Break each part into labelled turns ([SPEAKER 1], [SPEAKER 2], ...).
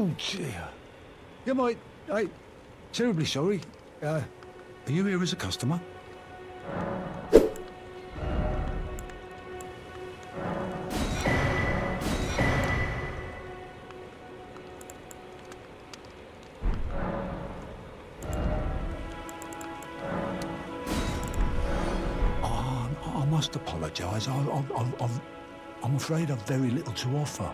[SPEAKER 1] Oh dear. Yeah, I terribly sorry. Are you here as a customer? I must apologise. I'm afraid I've very little to offer.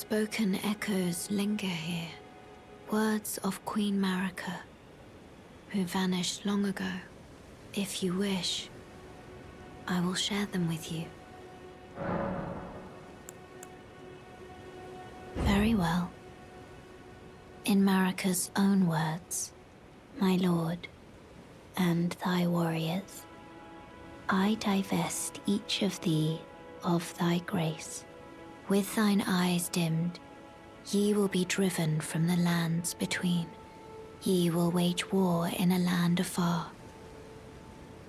[SPEAKER 2] Unspoken echoes linger here. Words of Queen Marika, who vanished long ago. If you wish, I will share them with you. Very well. In Marika's own words, my lord, and thy warriors, I divest each of thee of thy grace. With thine eyes dimmed, ye will be driven from the lands between. Ye will wage war in a land afar,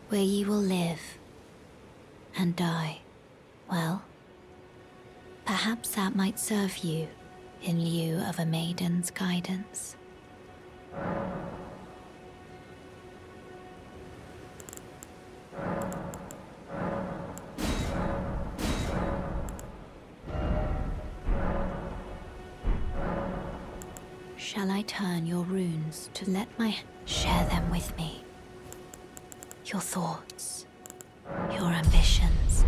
[SPEAKER 2] where ye will live and die. Well, perhaps that might serve you in lieu of a maiden's guidance. Shall I turn your runes to let my... Share them with me. Your thoughts, your ambitions.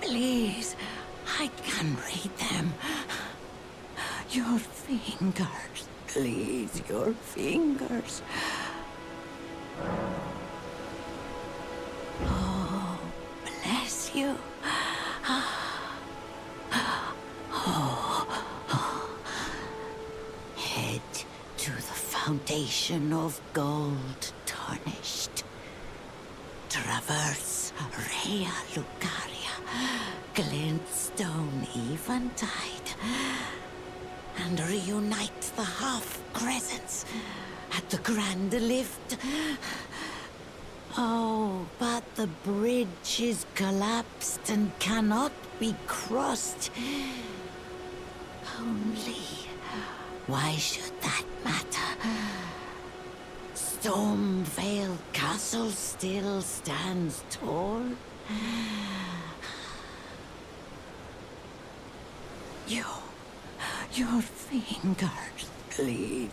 [SPEAKER 3] Please, I can read them. Your fingers, please, your fingers. Oh, bless you. Head to the fountain of gold tarnished. Traverse Rea Lucaria, glintstone eventide, and reunite the half-crescents at the grand lift. Oh, but the bridge is collapsed and cannot be crossed. Only, why should that matter? Stormvale Castle still stands tall. Your fingers, please.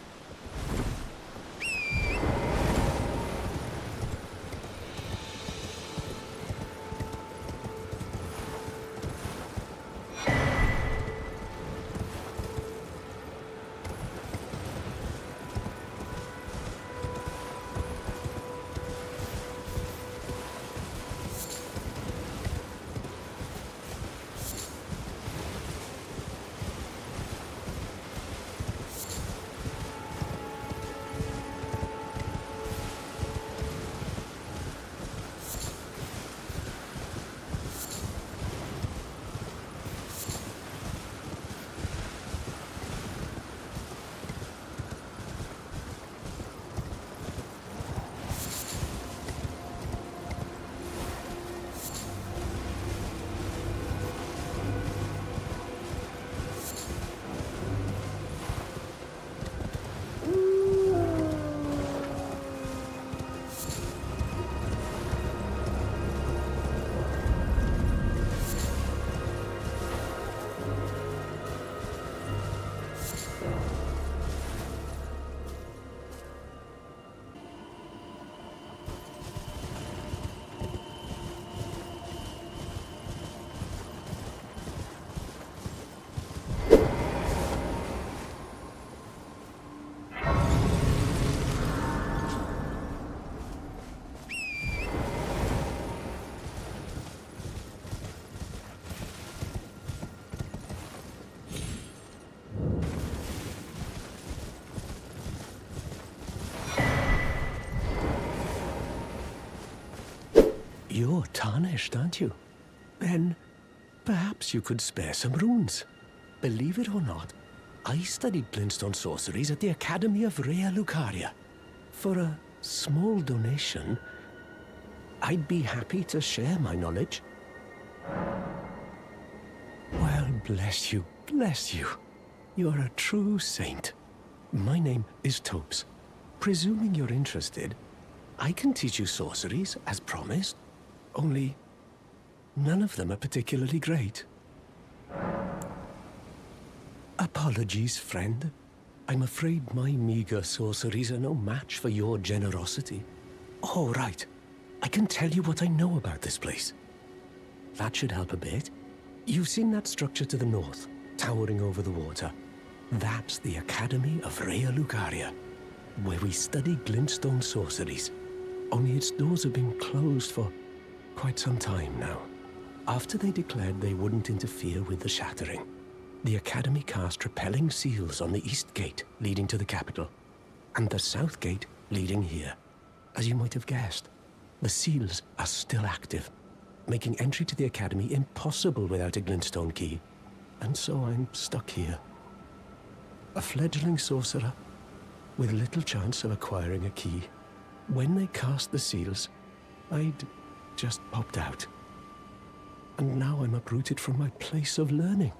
[SPEAKER 4] You're tarnished, aren't you? Then perhaps you could spare some runes. Believe it or not, I studied glintstone sorceries at the Academy of Rea Lucaria. For a small donation, I'd be happy to share my knowledge. Well, bless you, bless you. You're a true saint. My name is Tobes. Presuming you're interested, I can teach you sorceries, as promised. Only, none of them are particularly great. Apologies, friend. I'm afraid my meager sorceries are no match for your generosity. Oh, right. I can tell you what I know about this place. That should help a bit. You've seen that structure to the north, towering over the water. That's the Academy of Rea Lucaria, where we study glintstone sorceries. Only its doors have been closed for quite some time now. After they declared they wouldn't interfere with the shattering, the Academy cast repelling seals on the east gate leading to the capital, and the south gate leading here. As you might have guessed, the seals are still active, making entry to the Academy impossible without a glintstone key. And so I'm stuck here. A fledgling sorcerer with little chance of acquiring a key. When they cast the seals, I'd just popped out. And now I'm uprooted from my place of learning.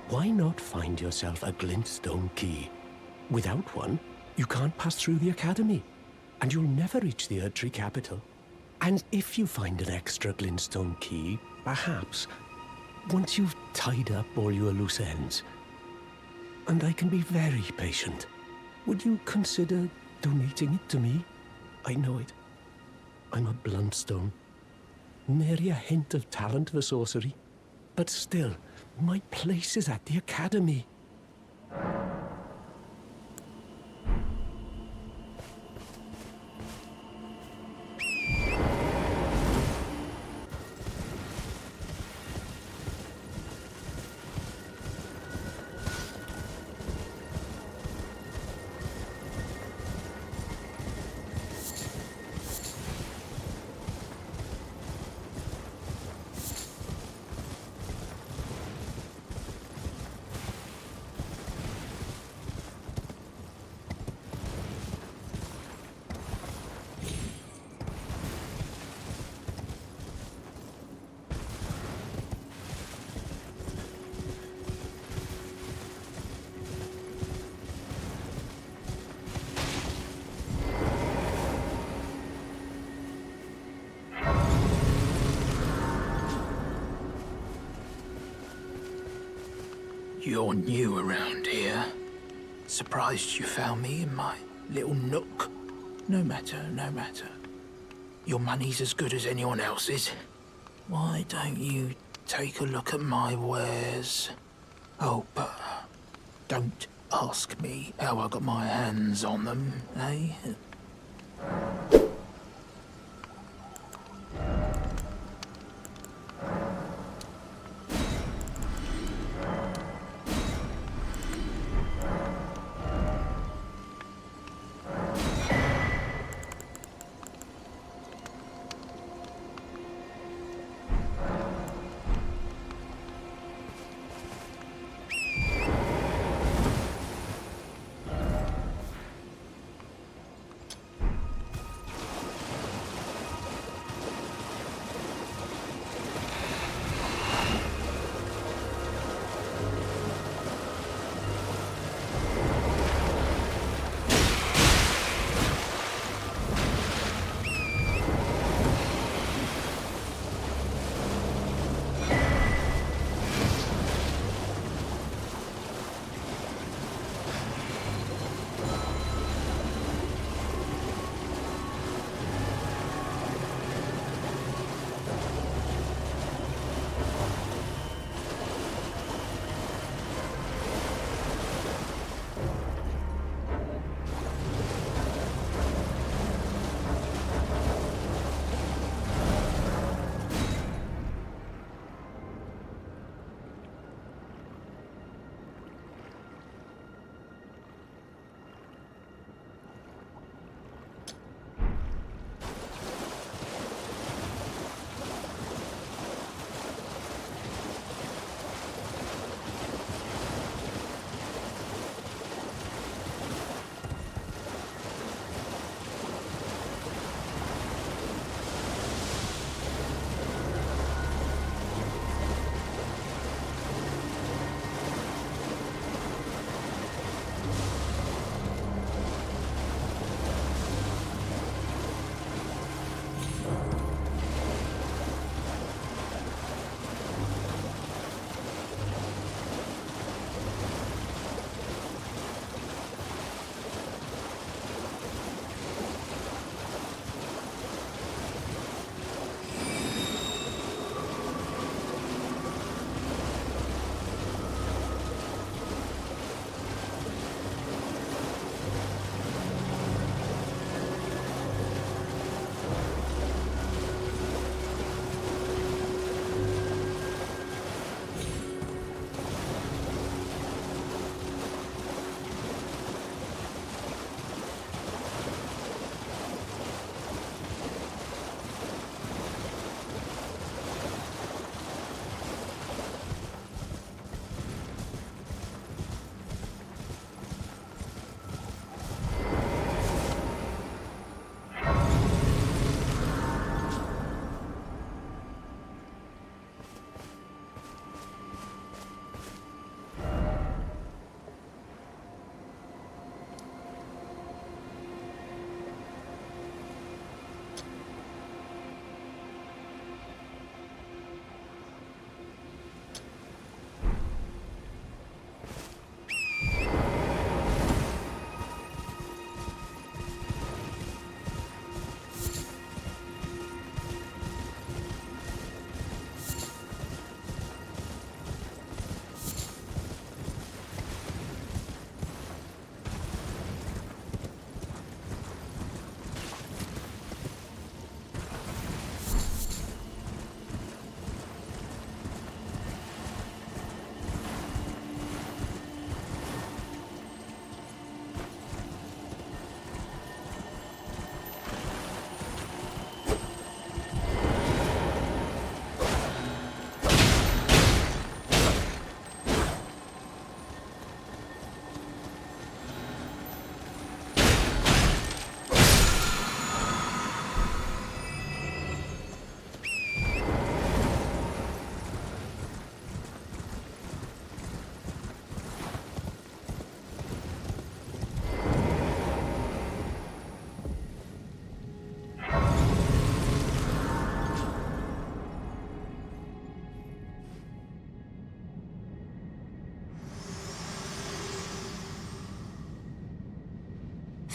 [SPEAKER 4] Why not find yourself a glintstone key? Without one, you can't pass through the Academy, and you'll never reach the Erdtree capital. And if you find an extra glintstone key, perhaps, once you've tied up all your loose ends, and I can be very patient, would you consider donating it to me? I know it. I'm a bluntstone. Nary a hint of talent for sorcery. But still, my place is at the Academy.
[SPEAKER 5] You're new around here. Surprised you found me in my little nook. No matter, no matter. Your money's as good as anyone else's. Why don't you take a look at my wares? Oh, but don't ask me how I got my hands on them, eh?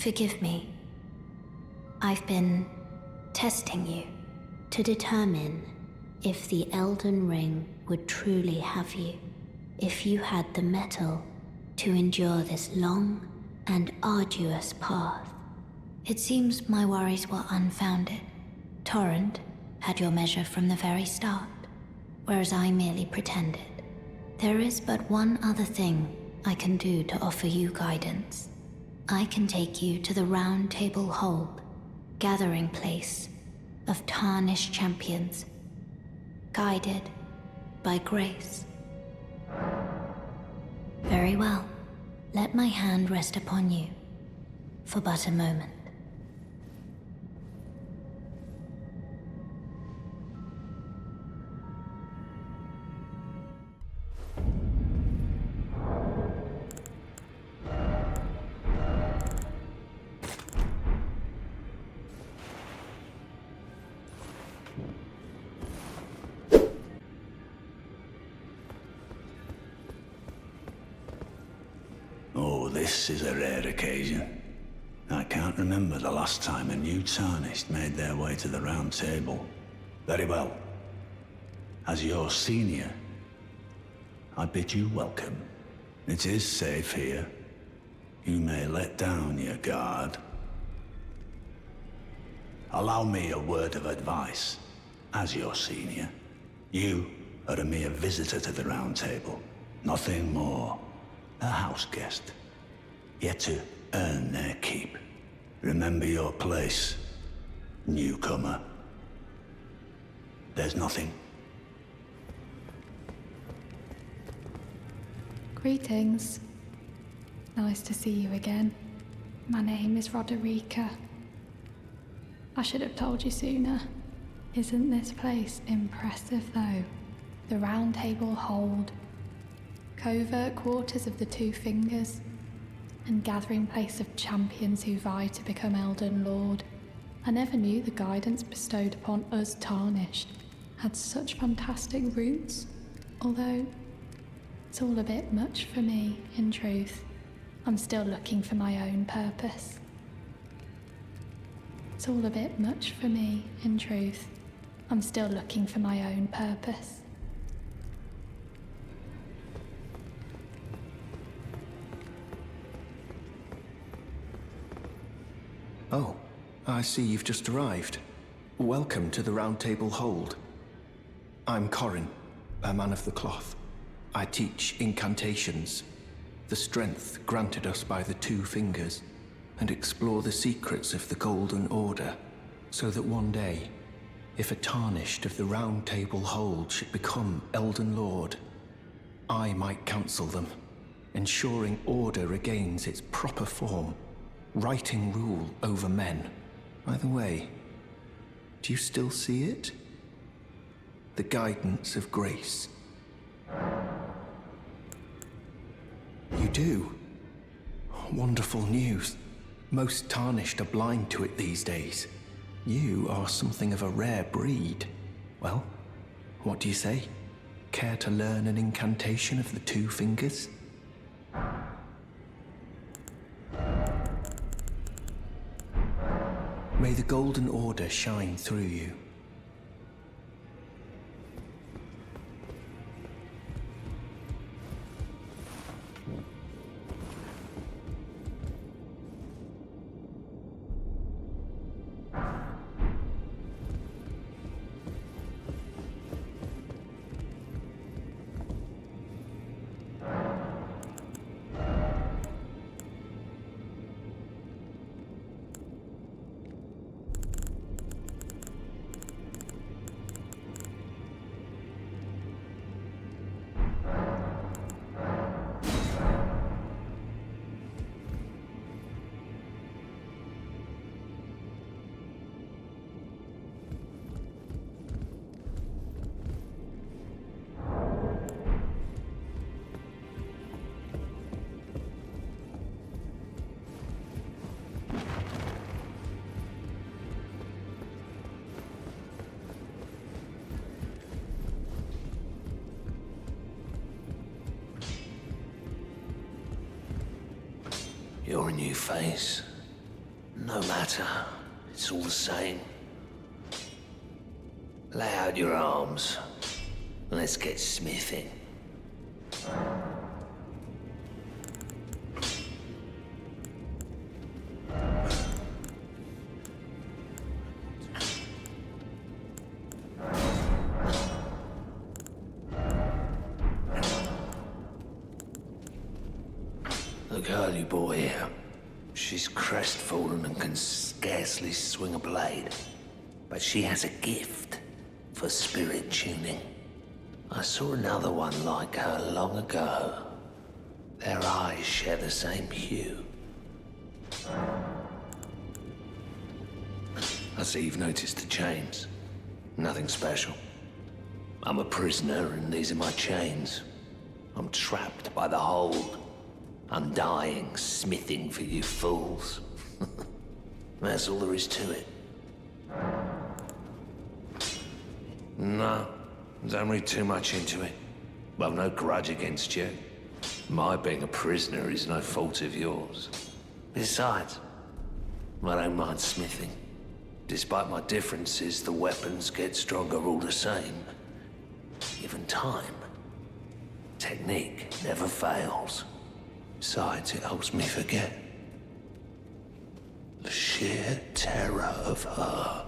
[SPEAKER 2] Forgive me. I've been testing you to determine if the Elden Ring would truly have you, if you had the mettle to endure this long and arduous path. It seems my worries were unfounded. Torrent had your measure from the very start, whereas I merely pretended. There is but one other thing I can do to offer you guidance. I can take you to the Roundtable Hold, gathering place of tarnished champions, guided by grace. Very well. Let my hand rest upon you for but a moment.
[SPEAKER 6] Oh, this is a rare occasion. I can't remember the last time a new Tarnished made their way to the Round Table. Very well. As your senior, I bid you welcome. It is safe here. You may let down your guard. Allow me a word of advice. As your senior, you are a mere visitor to the Round Table. Nothing more. A house guest. Yet to earn their keep. Remember your place, newcomer. There's nothing.
[SPEAKER 7] Greetings. Nice to see you again. My name is Roderika. I should have told you sooner. Isn't this place impressive though? The Roundtable Hold. Covert quarters of the Two Fingers, and gathering place of champions who vie to become Elden Lord. I never knew the guidance bestowed upon us Tarnished had such fantastic roots, although it's all a bit much for me, in truth. I'm still looking for my own purpose. It's all a bit much for me, in truth. I'm still looking for my own purpose.
[SPEAKER 8] Oh, I see you've just arrived. Welcome to the Roundtable Hold. I'm Corin, a man of the cloth. I teach incantations, the strength granted us by the Two Fingers, and explore the secrets of the Golden Order, so that one day, if a Tarnished of the Roundtable Hold should become Elden Lord, I might counsel them, ensuring order regains its proper form, righting rule over men. By the way, do you still see it? The guidance of grace. You do? Wonderful news. Most Tarnished are blind to it these days. You are something of a rare breed. Well, what do you say? Care to learn an incantation of the Two Fingers? May the Golden Order shine through you.
[SPEAKER 6] Your new face.
[SPEAKER 9] No matter. It's all the same. Lay out your arms. Let's get smithing. The girly boy here. She's crestfallen and can scarcely swing a blade. But she has a gift for spirit tuning. I saw another one like her long ago. Their eyes share the same hue. I see you've noticed the chains. Nothing special. I'm a prisoner and these are my chains. I'm trapped by the hold. I'm dying, smithing for you fools. That's all there is to it. No, don't read too much into it. Well, no grudge against you. My being a prisoner is no fault of yours. Besides, I don't mind smithing. Despite my differences, the weapons get stronger all the same. Given time, technique never fails. Besides, it helps me forget the sheer terror of her.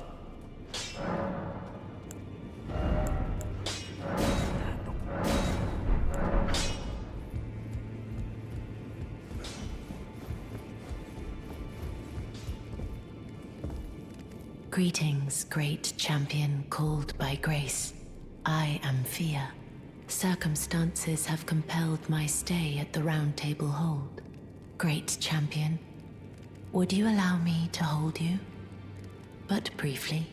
[SPEAKER 3] Greetings, great champion called by grace. I am Fear. Circumstances have compelled my stay at the Roundtable Hold. Great champion, would you allow me to hold you? But briefly,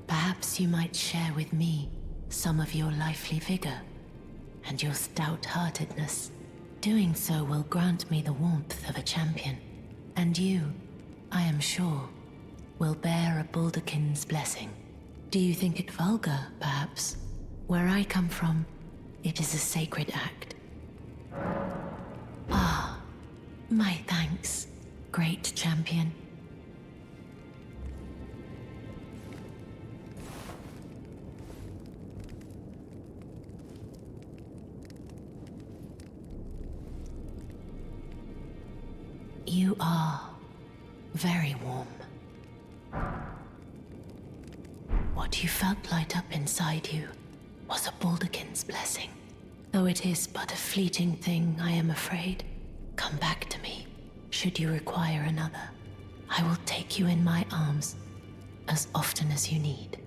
[SPEAKER 3] perhaps you might share with me some of your lively vigor and your stout-heartedness. Doing so will grant me the warmth of a champion, and you, I am sure, will bear a Baldakin's blessing. Do you think it vulgar, perhaps? Where I come from, it is a sacred act. Ah, my thanks, great champion. You are very warm. What you felt light up inside you was a Baldakin's blessing. Though it is but a fleeting thing, I am afraid. Come back to me, should you require another. I will take you in my arms as often as you need.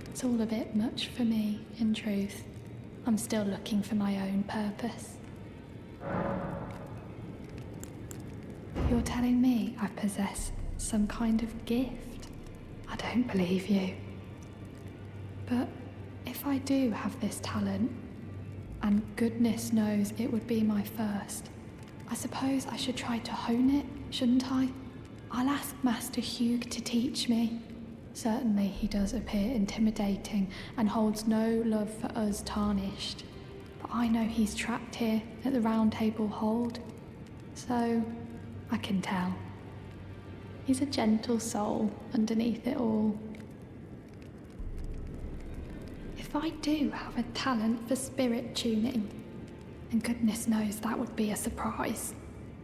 [SPEAKER 7] It's all a bit much for me, in truth. I'm still looking for my own purpose. You're telling me I possess some kind of gift? I don't believe you. But if I do have this talent, and goodness knows it would be my first, I suppose I should try to hone it, shouldn't I? I'll ask Master Hugh to teach me. Certainly he does appear intimidating and holds no love for us tarnished. But I know he's trapped here at the Roundtable Hold, so I can tell. He's a gentle soul underneath it all. If I do have a talent for spirit tuning, and goodness knows that would be a surprise,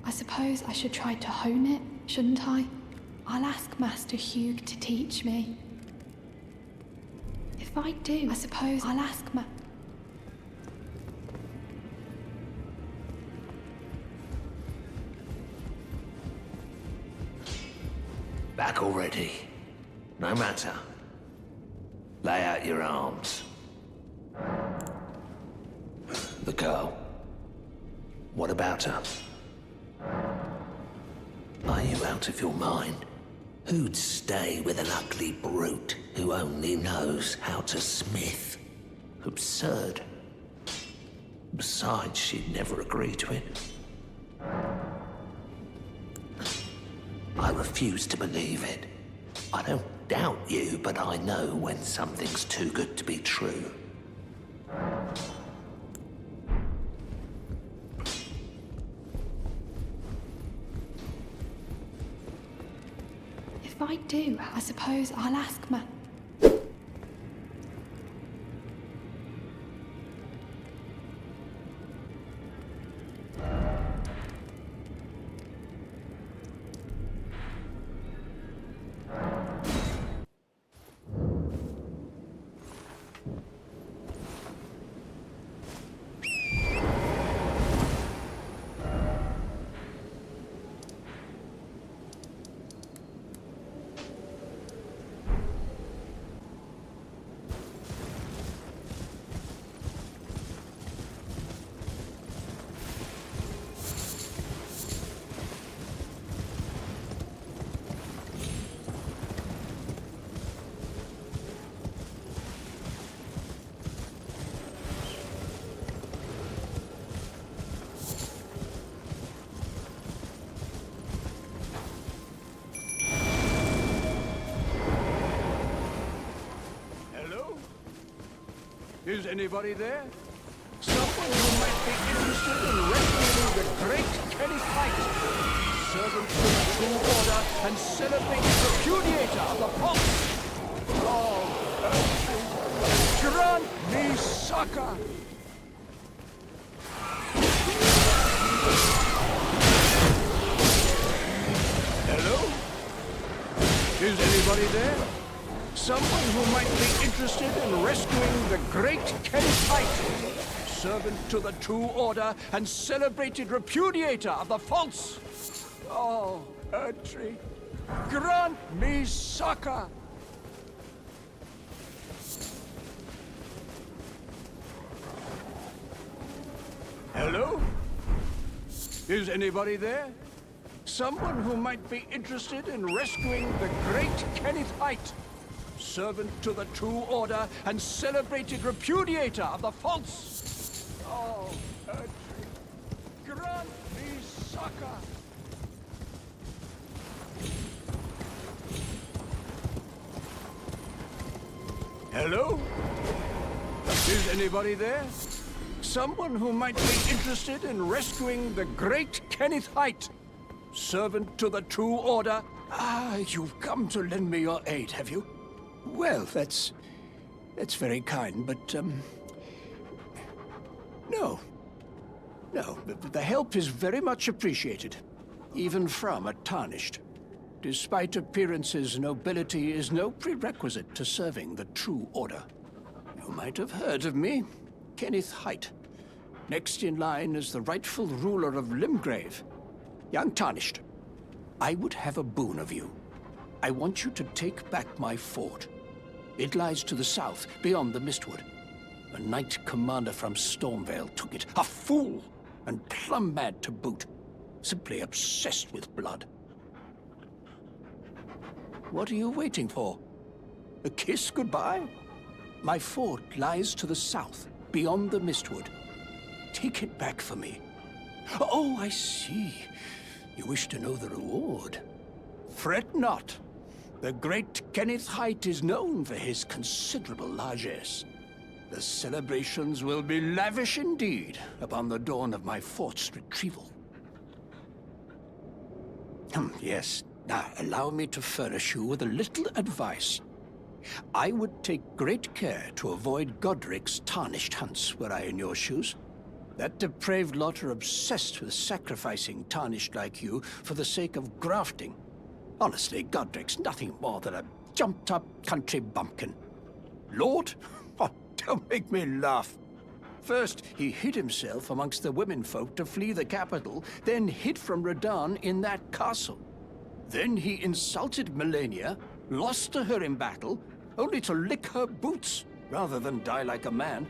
[SPEAKER 7] I suppose I should try to hone it, shouldn't I? I'll ask Master Hugh to teach me. If I do, I suppose I'll ask
[SPEAKER 9] Back already. No matter. Lay out your arms. The girl. What about her? Are you out of your mind? Who'd stay with an ugly brute who only knows how to smith? Absurd. Besides, she'd never agree to it. I refuse to believe it. I don't doubt you, but I know when something's too good to be true.
[SPEAKER 7] If I do, I suppose I'll ask Ma.
[SPEAKER 1] Is anybody there? Someone who might be interested in rescuing the great Kenneth Haight, servant to the true order and celebrated repudiator of the false. Oh, grant me succor! Hello? Is anybody there? Someone who might be interested in rescuing the great Kenneth Haight, servant to the true order and celebrated repudiator of the false. Oh, Erdtree, grant me succor! Hello? Is anybody there? Someone who might be interested in rescuing the great Kenneth Haight, servant to the true order and celebrated repudiator of the false. Oh, Erdtree, grant me succor! Hello? Is anybody there? Someone who might be interested in rescuing the great Kenneth Haight, servant to the true order. Ah, you've come to lend me your aid, have you? Well, that's very kind, but, no. No, the help is very much appreciated, even from a tarnished. Despite appearances, nobility is no prerequisite to serving the true order. You might have heard of me, Kenneth Haight. Next in line is the rightful ruler of Limgrave, young Tarnished. I would have a boon of you. I want you to take back my fort. It lies to the south, beyond the Mistwood. A knight commander from Stormvale took it. A fool! And plumb mad to boot. Simply obsessed with blood. What are you waiting for? A kiss goodbye? My fort lies to the south, beyond the Mistwood. Take it back for me. Oh, I see. You wish to know the reward. Fret not. The great Kenneth Haight is known for his considerable largesse. The celebrations will be lavish indeed upon the dawn of my fort's retrieval. Yes. Now, allow me to furnish you with a little advice. I would take great care to avoid Godric's tarnished hunts were I in your shoes. That depraved lot are obsessed with sacrificing tarnished like you for the sake of grafting. Honestly, Godric's nothing more than a jumped-up country bumpkin. Lord? Oh, don't make me laugh. First, he hid himself amongst the womenfolk to flee the capital, then hid from Rodan in that castle. Then he insulted Melania, lost to her in battle, only to lick her boots rather than die like a man.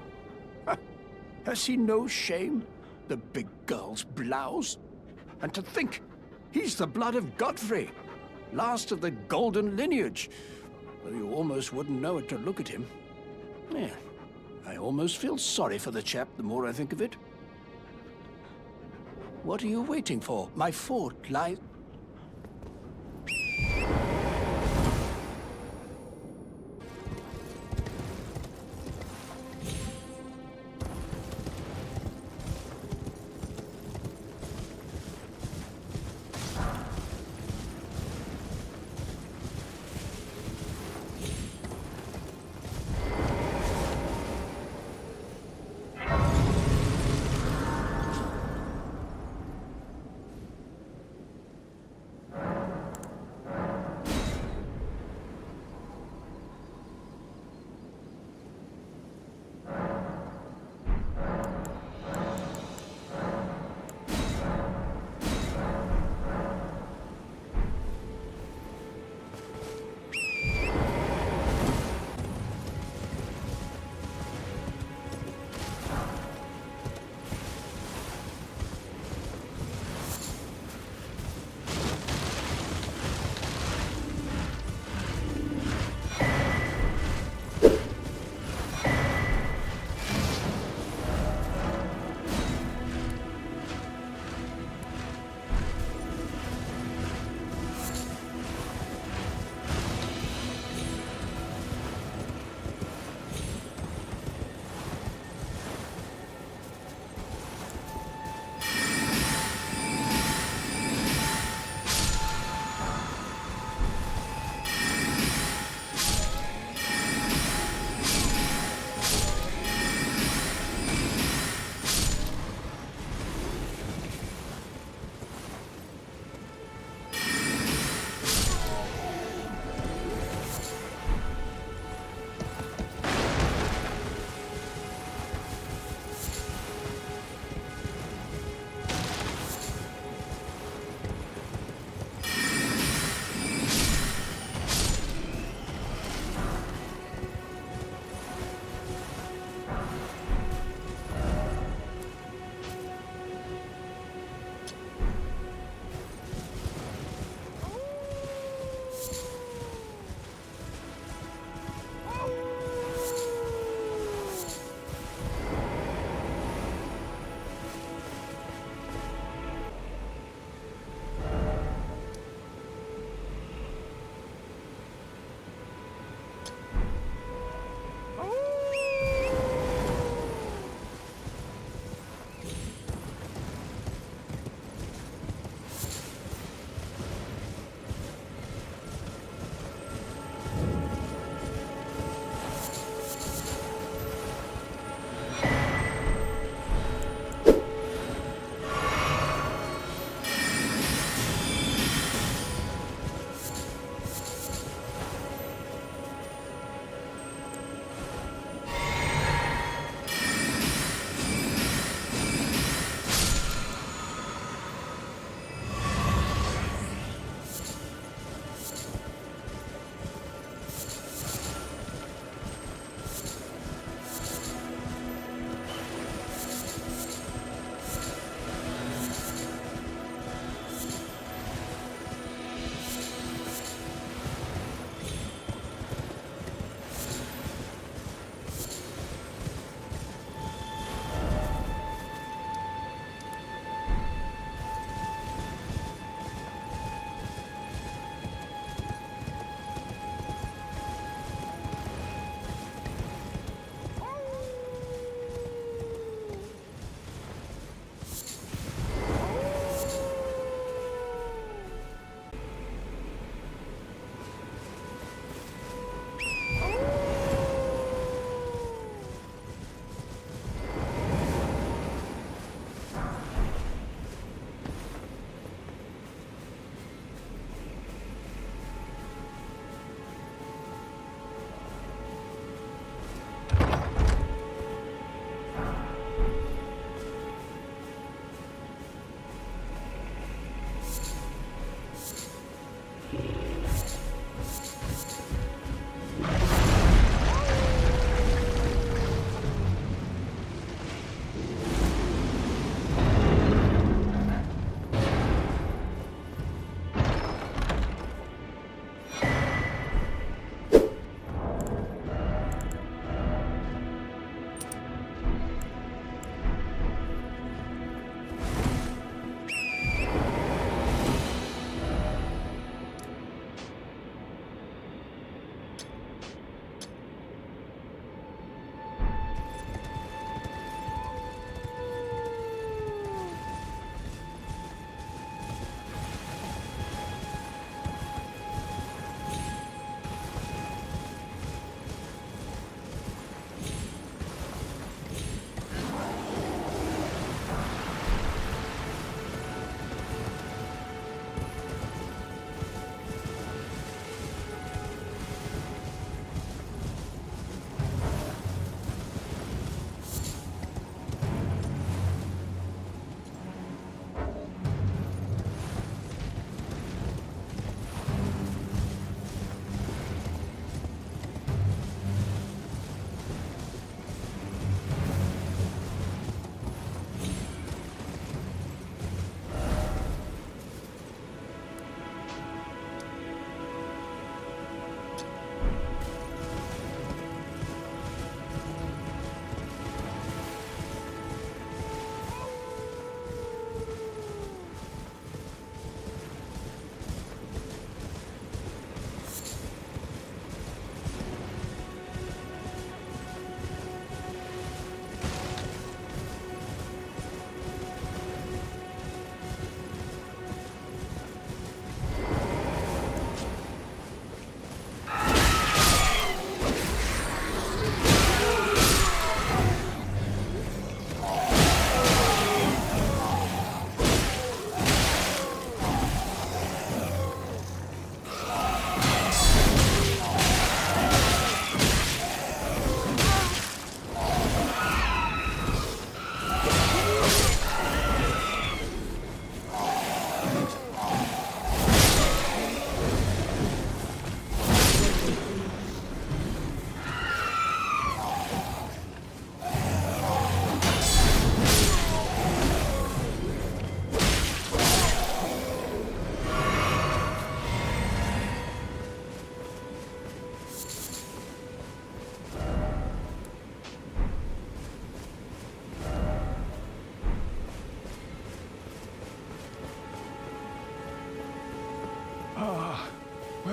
[SPEAKER 1] Has he no shame, the big girl's blouse? And to think, He's the blood of Godfrey, last of the golden lineage. Though you almost wouldn't know it to look at him. Yeah, I almost feel sorry for the chap the more I think of it. What are you waiting for? My fort lies...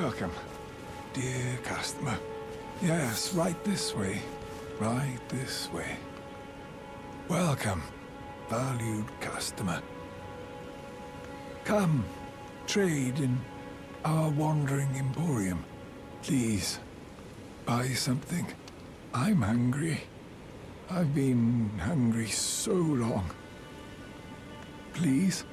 [SPEAKER 10] Welcome, dear customer. Yes, right this way. Right this way. Welcome, valued customer. Come, trade in our wandering emporium. Please, buy something. I'm hungry. I've been hungry so long. Please?